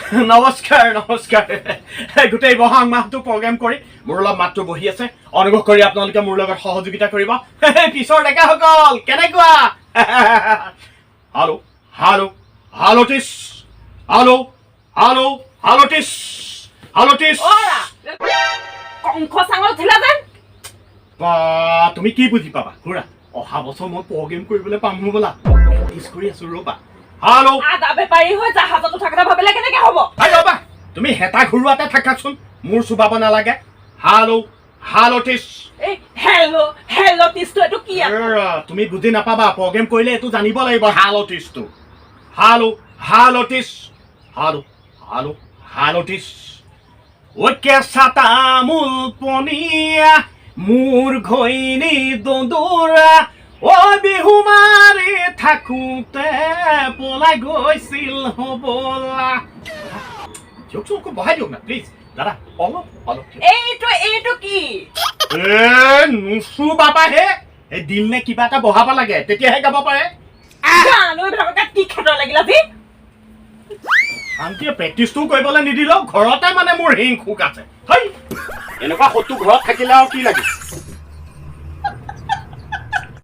নমস্কাৰ নমস্কাৰ গোটেই বহাগ মাহটো প্ৰগ্ৰেম কৰি মোৰ লগত মাতটো বহি আছে অনুগ্ৰহ কৰি আপোনালোকে মোৰ লগত সহযোগিতা কৰিব পিছৰ ডেকাসকল কেনেকুৱা হালো হালো হালোটিছ হালো হালো হালোটিছ হালোটিছ কংখ চাঙল উঠিলা যেন বা তুমি কি বুজি পাবা ঘূৰা অহা বছৰ মই প্ৰগ্ৰেম কৰিবলৈ পাম বোলা প্ৰেক্টিচ কৰি আছো ৰ'বা হালো আদা বেপাৰী হৈ জাহাজত উঠা কথা ভাবিলে কেনেকে হ'ব ৰ'বা তুমি হেতা ঘূৰোৱাতে থাকাচোন মোৰ চুবাব নালাগে হালো হালোটিছ এই হেল্ল' টিছটো এইটো কি তুমি বুজি নাপাবা প্ৰগ্ৰেম কৰিলে এইটো জানিব লাগিব হালোটিছটো হালো হালোটিছ হালো হালো হালোটিছ ঐ কেঁচা তামোল পনীয়া মোৰ ঘৈণী দন্দোৰা ও বিহু মাৰি থাকোঁতে পলাই গৈছিল হবলা জোকচোন বহাই দিয়ক না প্লিজ দাদা অলপ অলপ এইটো কি নুচু বাবা হে এই দিল নে কিবা এটা বহাব লাগে তেতিয়াহে গাব পাৰে কি খেতৰ লাগিল আজি শান্তিয়ে প্ৰেক্টিচটো কৰিবলৈ নিদিলেও ঘৰতে মানে মোৰ হিং খুক আছে এনেকুৱা সত্তু ঘৰত থাকিলে আৰু কি লাগে